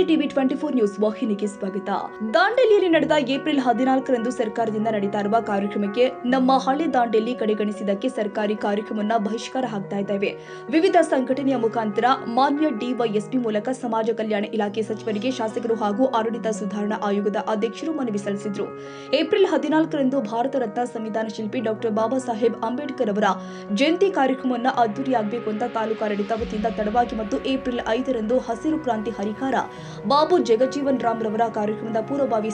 TV 24 news ವಾಹಿನಿಗೆ ಸ್ವಾಗತ. ದಾಂಡೇಲಿಯಲ್ಲಿ ನಡೆದ ಏಪ್ರಿಲ್ 14ರಂದು ಸರ್ಕಾರದಿಂದ ನಡೀತಾ ಇರುವ ಕಾರ್ಯಕ್ರಮಕ್ಕೆ ನಮ್ಮ ಹಳೆ ದಾಂಡೇಲಿ ಕಡೆಗಣಿಸಿದ್ದಕ್ಕೆ ಸರ್ಕಾರಿ ಕಾರ್ಯಕ್ರಮವನ್ನು ಬಹಿಷ್ಕಾರ ಹಾಕ್ತಾ ಇದ್ದೇವೆ. ವಿವಿಧ ಸಂಘಟನೆಯ ಮುಖಾಂತರ ಮಾನ್ಯ ಡಿವೈಎಸ್ಪಿ ಮೂಲಕ ಸಮಾಜ ಕಲ್ಯಾಣ ಇಲಾಖೆ ಸಚಿವರಿಗೆ ಶಾಸಕರು ಹಾಗೂ ಆಡಳಿತ ಸುಧಾರಣಾ ಆಯೋಗದ ಅಧ್ಯಕ್ಷರು ಮನವಿ ಸಲ್ಲಿಸಿದರು. ಏಪ್ರಿಲ್ 14ರಂದು ಭಾರತ ರತ್ನ ಸಂವಿಧಾನ ಶಿಲ್ಪಿ ಡಾಕ್ಟರ್ ಬಾಬಾ ಸಾಹೇಬ್ ಅಂಬೇಡ್ಕರ್ ಅವರ ಜಯಂತಿ ಕಾರ್ಯಕ್ರಮವನ್ನು ಅದ್ದೂರಿಯಾಗಬೇಕು ಅಂತ ತಾಲೂಕು ಆಡಳಿತ ವತಿಯಿಂದ ತಡವಾಗಿ ಮತ್ತು ಏಪ್ರಿಲ್ 5ರಂದು ಹಸಿರು ಕ್ರಾಂತಿ ಹರಿಕಾರ ಬಾಬು ಜಗಜೀವನ್ ರಾಮ್ ರವರ ಕಾರ್ಯಕ್ರಮದ ಪೂರ್ವಭಾವಿ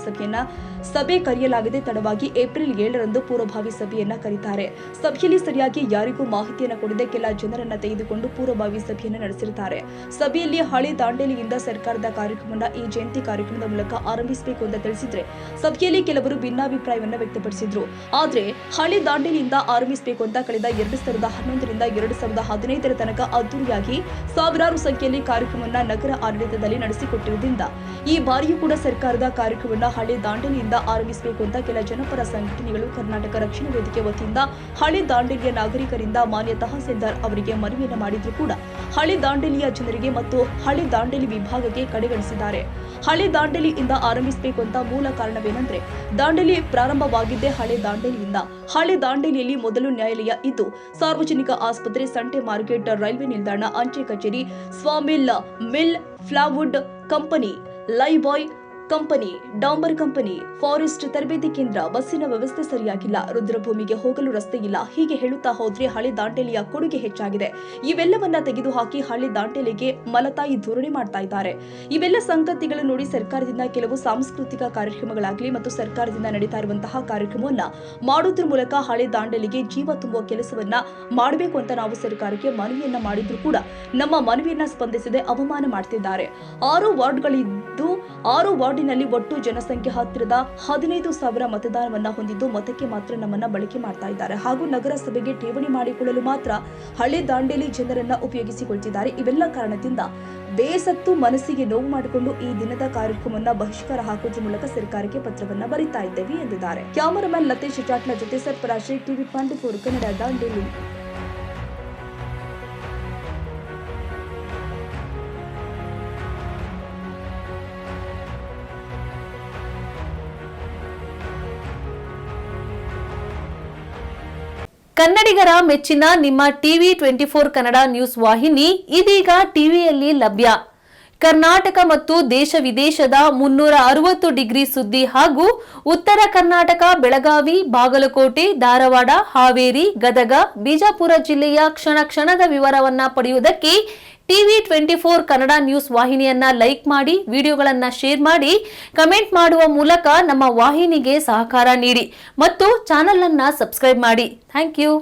ಸಭೆ ಕರೆಯಲಾಗಿದೆ. ತಡವಾಗಿ ಏಪ್ರಿಲ್ 7ರಂದು ಪೂರ್ವಭಾವಿ ಸಭೆಯನ್ನ ಕರೀತಾರೆ. ಸಭೆಯಲ್ಲಿ ಸರಿಯಾಗಿ ಯಾರಿಗೂ ಮಾಹಿತಿಯನ್ನು ಕೊಡದೆ ಕೆಲ ಜನರನ್ನ ತೆಗೆದುಕೊಂಡು ಪೂರ್ವಭಾವಿ ಸಭೆಯನ್ನು ನಡೆಸಿರುತ್ತಾರೆ. ಸಭೆಯಲ್ಲಿ ಹಳೆ ದಾಂಡೇಲಿಯಿಂದ ಸರ್ಕಾರದ ಕಾರ್ಯಕ್ರಮವನ್ನು ಈ ಜಯಂತಿ ಕಾರ್ಯಕ್ರಮದ ಮೂಲಕ ಆರಂಭಿಸಬೇಕು ಅಂತ ತಿಳಿಸಿದ್ರೆ ಸಭೆಯಲ್ಲಿ ಕೆಲವರು ಭಿನ್ನಾಭಿಪ್ರಾಯವನ್ನು ವ್ಯಕ್ತಪಡಿಸಿದ್ರು. ಆದ್ರೆ ಹಳೆ ದಾಂಡೇಲಿಯಿಂದ ಆರಂಭಿಸಬೇಕು ಅಂತ ಕಳೆದ 2011ರಿಂದ 2015ರ ತನಕ ಅದ್ದೂರಿಯಾಗಿ ಸಾವಿರಾರು ಸಂಖ್ಯೆಯಲ್ಲಿ ಕಾರ್ಯಕ್ರಮವನ್ನು ನಗರ ಆಡಳಿತದಲ್ಲಿ ನಡೆಸಿಕೊಟ್ಟಿರುವುದರಿಂದ ಈ ಬಾರಿಯೂ ಕೂಡ ಸರ್ಕಾರದ ಕಾರ್ಯಕ್ರಮವನ್ನು ಹಳೆ ದಾಂಡೇಲಿಯಿಂದ ಆರಂಭಿಸಬೇಕು ಅಂತ ಕೆಲ ಜನಪರ ಸಂಘಟನೆಗಳು ಕರ್ನಾಟಕ ರಕ್ಷಣಾ ವೇದಿಕೆ ವತಿಯಿಂದ ಹಳೆ ದಾಂಡೇಲಿಯ ನಾಗರಿಕರಿಂದ ಮಾನ್ಯ ತಹಸೀಲ್ದಾರ್ ಅವರಿಗೆ ಮನವಿಯನ್ನು ಮಾಡಿದ್ರು ಕೂಡ ಹಳೆ ದಾಂಡೇಲಿಯ ಜನರಿಗೆ ಮತ್ತು ಹಳೆ ದಾಂಡೇಲಿ ವಿಭಾಗಕ್ಕೆ ಕಡೆಗಣಿಸಿದ್ದಾರೆ. ಹಳೆ ದಾಂಡೇಲಿಯಿಂದ ಆರಂಭಿಸಬೇಕು ಅಂತ ಮೂಲ ಕಾರಣವೇನೆಂದ್ರೆ ದಾಂಡೇಲಿ ಪ್ರಾರಂಭವಾಗಿದ್ದೇ ಹಳೆ ದಾಂಡೇಲಿಯಿಂದ. ಹಳೆ ದಾಂಡೇಲಿಯಲ್ಲಿ ಮೊದಲು ನ್ಯಾಯಾಲಯ ಇದ್ದು ಸಾರ್ವಜನಿಕ ಆಸ್ಪತ್ರೆ, ಸಂತೆ ಮಾರ್ಕೆಟ್, ರೈಲ್ವೆ ನಿಲ್ದಾಣ, ಅಂಚೆ ಕಚೇರಿ, ಸ್ವಾಮಿಲ್ ಮಿಲ್, ಫ್ಲಾವುಡ್ ಕಂಪನಿ, ಲೈವ್ ಬಾಯ್ ಕಂಪನಿ, ಡಾಂಬರ್ ಕಂಪನಿ, ಫಾರೆಸ್ಟ್ ತರಬೇತಿ ಕೇಂದ್ರ, ಬಸ್ಸಿನ ವ್ಯವಸ್ಥೆ ಸರಿಯಾಗಿಲ್ಲ, ರುದ್ರಭೂಮಿಗೆ ಹೋಗಲು ರಸ್ತೆ ಇಲ್ಲ. ಹೀಗೆ ಹೇಳುತ್ತಾ ಹೋದ್ರೆ ಹಳೆ ದಾಂಡೇಲಿಯ ಕೊಡುಗೆ ಹೆಚ್ಚಾಗಿದೆ. ಇವೆಲ್ಲವನ್ನ ತೆಗೆದುಹಾಕಿ ಹಳೆ ದಾಂಡೇಲಿಗೆ ಮಲತಾಯಿ ಧೋರಣೆ ಮಾಡ್ತಾ ಇದ್ದಾರೆ. ಇವೆಲ್ಲ ಸಂಗತಿಗಳು ನೋಡಿ ಸರ್ಕಾರದಿಂದ ಕೆಲವು ಸಾಂಸ್ಕೃತಿಕ ಕಾರ್ಯಕ್ರಮಗಳಾಗಲಿ ಮತ್ತು ಸರ್ಕಾರದಿಂದ ನಡೀತಾ ಇರುವಂತಹ ಕಾರ್ಯಕ್ರಮವನ್ನ ಮಾಡೋದ್ರ ಮೂಲಕ ಹಳೆ ದಾಂಡೇಲಿಗೆ ಜೀವ ತುಂಬುವ ಕೆಲಸವನ್ನ ಮಾಡಬೇಕು ಅಂತ ನಾವು ಸರ್ಕಾರಕ್ಕೆ ಮನವಿಯನ್ನ ಮಾಡಿದ್ರು ಕೂಡ ನಮ್ಮ ಮನವಿಯನ್ನ ಸ್ಪಂದಿಸದೆ ಅವಮಾನ ಮಾಡ್ತಿದ್ದಾರೆ. 6 ವಾರ್ಡ್ಗಳಿದ್ದು 6 ವಾರ್ಡಿನಲ್ಲಿ ಒಟ್ಟು ಜನಸಂಖ್ಯೆ ಹತ್ತಿರದ 15,000 ಮತದಾನವನ್ನ ಹೊಂದಿದ್ದು ಮತಕ್ಕೆ ಮಾತ್ರ ನಮ್ಮನ್ನ ಬಳಕೆ ಮಾಡ್ತಾ ಇದ್ದಾರೆ ಹಾಗೂ ನಗರಸಭೆಗೆ ಠೇವಣಿ ಮಾಡಿಕೊಳ್ಳಲು ಮಾತ್ರ ಹಳೆ ದಾಂಡೇಲಿ ಜನರನ್ನ ಉಪಯೋಗಿಸಿಕೊಳ್ತಿದ್ದಾರೆ. ಇವೆಲ್ಲ ಕಾರಣದಿಂದ ಬೇಸತ್ತು ಮನಸ್ಸಿಗೆ ನೋವು ಮಾಡಿಕೊಂಡು ಈ ದಿನದ ಕಾರ್ಯಕ್ರಮವನ್ನ ಬಹಿಷ್ಕಾರ ಹಾಕುವುದರ ಮೂಲಕ ಸರ್ಕಾರಕ್ಕೆ ಪತ್ರವನ್ನ ಬರೀತಾ ಇದ್ದೇವೆ ಎಂದಿದ್ದಾರೆ. ಕ್ಯಾಮರಾಮನ್ ಲತೇಶ್ ಜಾಟ್ಲ ಜೊತೆ ಸರ್ಫರಾಜ್, ಟಿವಿ 24 ಕನ್ನಡ, ದಾಂಡೇಲಿ. ಕನ್ನಡಿಗರ ಮೆಚ್ಚಿನ ನಿಮ್ಮ ಟಿವಿ 24 ಕನ್ನಡ ನ್ಯೂಸ್ ವಾಹಿನಿ ಇದೀಗ ಟಿವಿಯಲ್ಲಿ ಲಭ್ಯ. ಕರ್ನಾಟಕ ಮತ್ತು ದೇಶ ವಿದೇಶದ 360 ಡಿಗ್ರಿ ಸುದ್ದಿ ಹಾಗೂ ಉತ್ತರ ಕರ್ನಾಟಕ, ಬೆಳಗಾವಿ, ಬಾಗಲಕೋಟೆ, ಧಾರವಾಡ, ಹಾವೇರಿ, ಗದಗ, ಬಿಜಾಪುರ ಜಿಲ್ಲೆಯ ಕ್ಷಣ ಕ್ಷಣದ ವಿವರವನ್ನ ಪಡೆಯುವುದಕ್ಕೆ ಟಿವಿ 24 ಕನ್ನಡ ನ್ಯೂಸ್ ವಾಹಿನಿಯನ್ನ ಲೈಕ್ ಮಾಡಿ, ವಿಡಿಯೋಗಳನ್ನ ಶೇರ್ ಮಾಡಿ, ಕಮೆಂಟ್ ಮಾಡುವ ಮೂಲಕ ನಮ್ಮ ವಾಹಿನಿಗೆ ಸಹಕಾರ ನೀಡಿ ಮತ್ತು ಚಾನೆಲ್ ಅನ್ನ ಸಬ್ಸ್ಕ್ರೈಬ್ ಮಾಡಿ. Thank you.